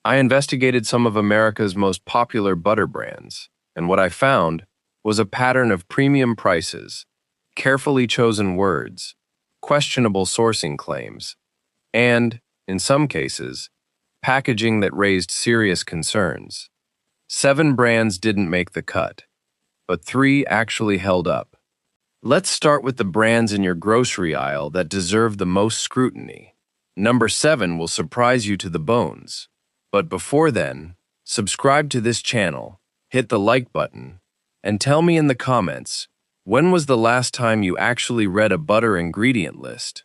I investigated some of America's most popular butter brands, and what I found was a pattern of premium prices, carefully chosen words, questionable sourcing claims, and, in some cases, packaging that raised serious concerns. 7 brands didn't make the cut, but 3 actually held up. Let's start with the brands in your grocery aisle that deserve the most scrutiny. Number 7 will surprise you to the bones. But before then, subscribe to this channel, hit the like button, and tell me in the comments, when was the last time you actually read a butter ingredient list?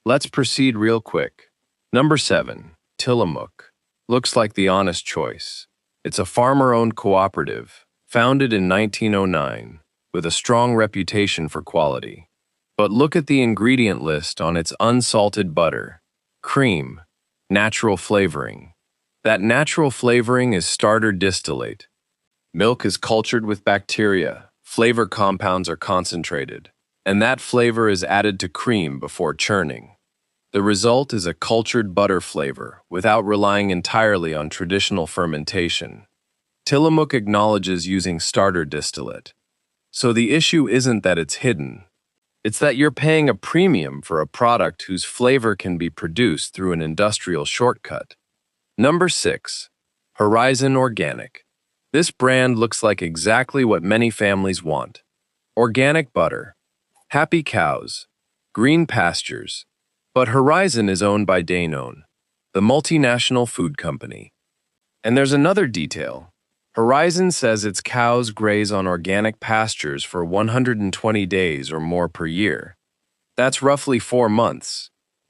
Let's proceed real quick. Number 7, Tillamook. Looks like the honest choice. It's a farmer-owned cooperative, founded in 1909, with a strong reputation for quality. But look at the ingredient list on its unsalted butter. Cream, natural flavoring. That natural flavoring is starter distillate. Milk is cultured with bacteria, flavor compounds are concentrated, and that flavor is added to cream before churning. The result is a cultured butter flavor without relying entirely on traditional fermentation. Tillamook acknowledges using starter distillate. So the issue isn't that it's hidden. It's that you're paying a premium for a product whose flavor can be produced through an industrial shortcut. Number 6, Horizon Organic. This brand looks like exactly what many families want. Organic butter, happy cows, green pastures. But Horizon is owned by Danone, the multinational food company. And there's another detail. Horizon says its cows graze on organic pastures for 120 days or more per year. That's roughly 4 months.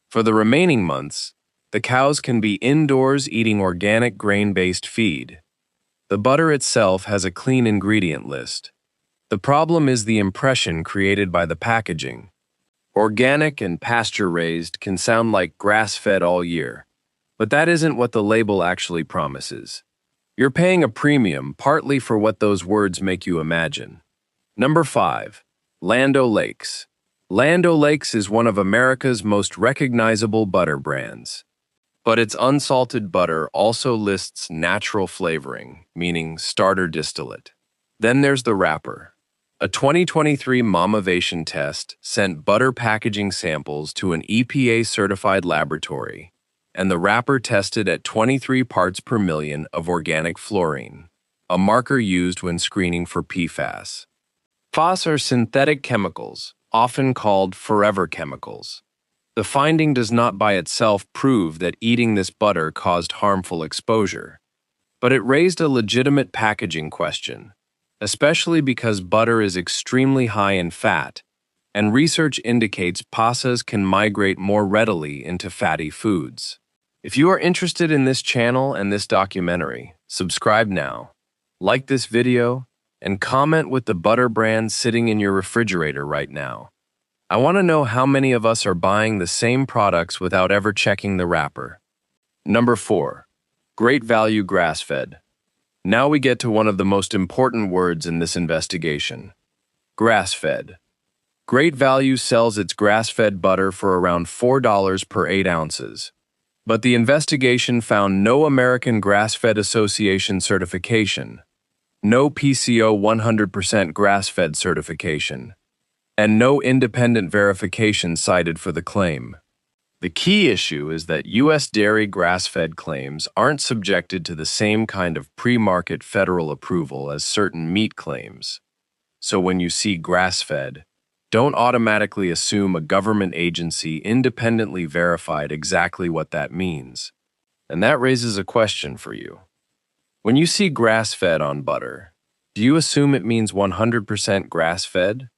For the remaining months, the cows can be indoors eating organic grain-based feed. The butter itself has a clean ingredient list. The problem is the impression created by the packaging. Organic and pasture-raised can sound like grass-fed all year, but that isn't what the label actually promises. You're paying a premium partly for what those words make you imagine. Number 5, Land O'Lakes. Land O'Lakes is one of America's most recognizable butter brands. But its unsalted butter also lists natural flavoring, meaning starter distillate. Then there's the wrapper. A 2023 Momavation test sent butter packaging samples to an EPA-certified laboratory, and the wrapper tested at 23 parts per million of organic fluorine, a marker used when screening for PFAS. PFAS are synthetic chemicals, often called forever chemicals. The finding does not by itself prove that eating this butter caused harmful exposure, but it raised a legitimate packaging question, especially because butter is extremely high in fat, and research indicates PFAS can migrate more readily into fatty foods. If you are interested in this channel and this documentary, subscribe now, like this video, and comment with the butter brand sitting in your refrigerator right now. I want to know how many of us are buying the same products without ever checking the wrapper. Number 4, Great Value Grass-Fed. Now we get to one of the most important words in this investigation. Grass-fed. Great Value sells its grass-fed butter for around $4 per 8 ounces. But the investigation found no American Grass-Fed Association certification, no PCO 100% grass-fed certification, and no independent verification cited for the claim. The key issue is that U.S. dairy grass-fed claims aren't subjected to the same kind of pre-market federal approval as certain meat claims. So when you see grass-fed, don't automatically assume a government agency independently verified exactly what that means. And that raises a question for you. When you see grass-fed on butter, do you assume it means 100% grass-fed?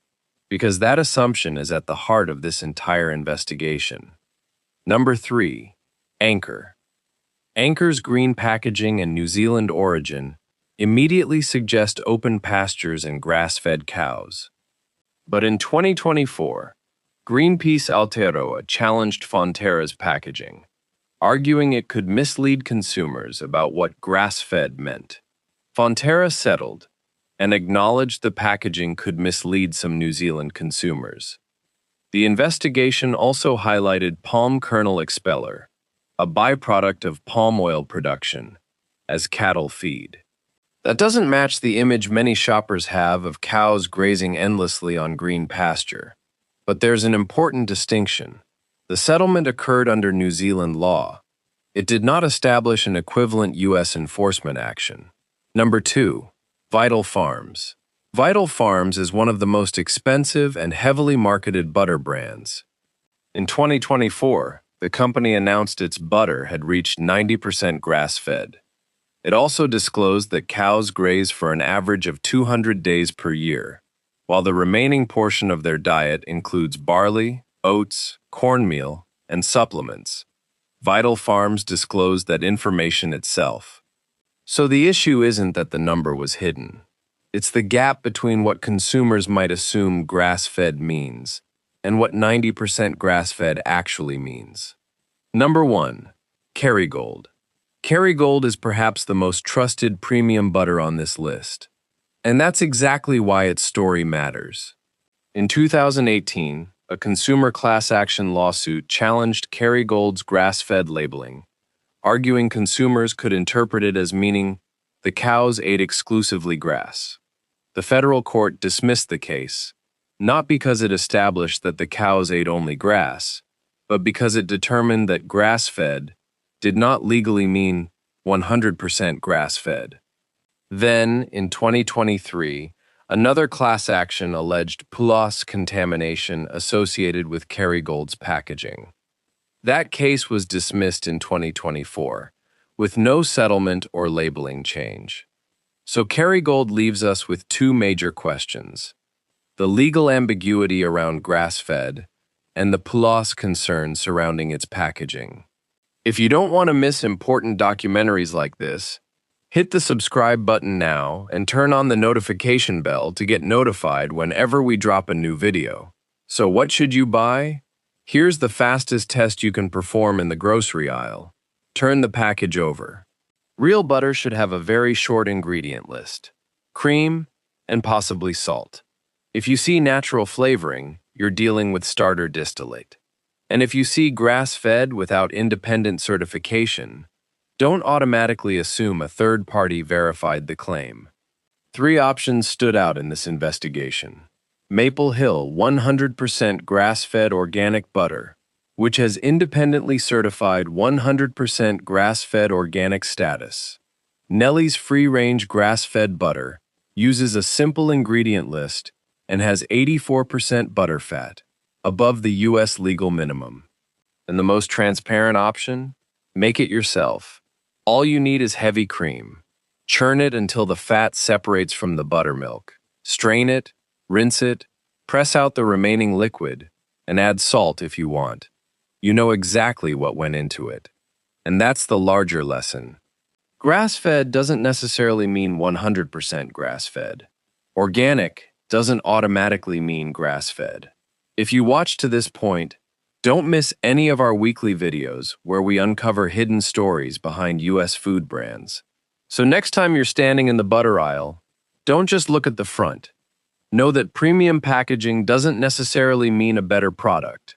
Because that assumption is at the heart of this entire investigation. Number 3, Anchor. Anchor's green packaging and New Zealand origin immediately suggest open pastures and grass-fed cows. But in 2024, Greenpeace Aotearoa challenged Fonterra's packaging, arguing it could mislead consumers about what grass-fed meant. Fonterra settled and acknowledged the packaging could mislead some New Zealand consumers. The investigation also highlighted palm kernel expeller, a byproduct of palm oil production, as cattle feed. That doesn't match the image many shoppers have of cows grazing endlessly on green pasture. But there's an important distinction. The settlement occurred under New Zealand law. It did not establish an equivalent U.S. enforcement action. Number 2. Vital Farms. Vital Farms is one of the most expensive and heavily marketed butter brands. In 2024, the company announced its butter had reached 90% grass-fed. It also disclosed that cows graze for an average of 200 days per year, while the remaining portion of their diet includes barley, oats, cornmeal, and supplements. Vital Farms disclosed that information itself. So the issue isn't that the number was hidden. It's the gap between what consumers might assume grass-fed means and what 90% grass-fed actually means. Number 1. Kerrygold. Kerrygold is perhaps the most trusted premium butter on this list. And that's exactly why its story matters. In 2018, a consumer class action lawsuit challenged Kerrygold's grass-fed labeling, arguing consumers could interpret it as meaning the cows ate exclusively grass. The federal court dismissed the case, not because it established that the cows ate only grass, but because it determined that grass-fed did not legally mean 100% grass-fed. Then, in 2023, another class action alleged PFAS contamination associated with Kerrygold's packaging. That case was dismissed in 2024, with no settlement or labeling change. So Kerrygold leaves us with two major questions: the legal ambiguity around grass-fed and the PFAS concerns surrounding its packaging. If you don't want to miss important documentaries like this, hit the subscribe button now and turn on the notification bell to get notified whenever we drop a new video. So what should you buy? Here's the fastest test you can perform in the grocery aisle. Turn the package over. Real butter should have a very short ingredient list: cream and possibly salt. If you see natural flavoring, you're dealing with starter distillate. And if you see grass-fed without independent certification, don't automatically assume a third party verified the claim. 3 options stood out in this investigation. Maple Hill 100% grass-fed organic butter, which has independently certified 100% grass-fed organic status. Nellie's free-range grass-fed butter uses a simple ingredient list and has 84% butter fat, above the U.S. legal minimum. And the most transparent option? Make it yourself. All you need is heavy cream. Churn it until the fat separates from the buttermilk. Strain it, rinse it, press out the remaining liquid, and add salt if you want. You know exactly what went into it. And that's the larger lesson. Grass-fed doesn't necessarily mean 100% grass-fed. Organic doesn't automatically mean grass-fed. If you watch to this point, don't miss any of our weekly videos where we uncover hidden stories behind U.S. food brands. So next time you're standing in the butter aisle, don't just look at the front. Know that premium packaging doesn't necessarily mean a better product.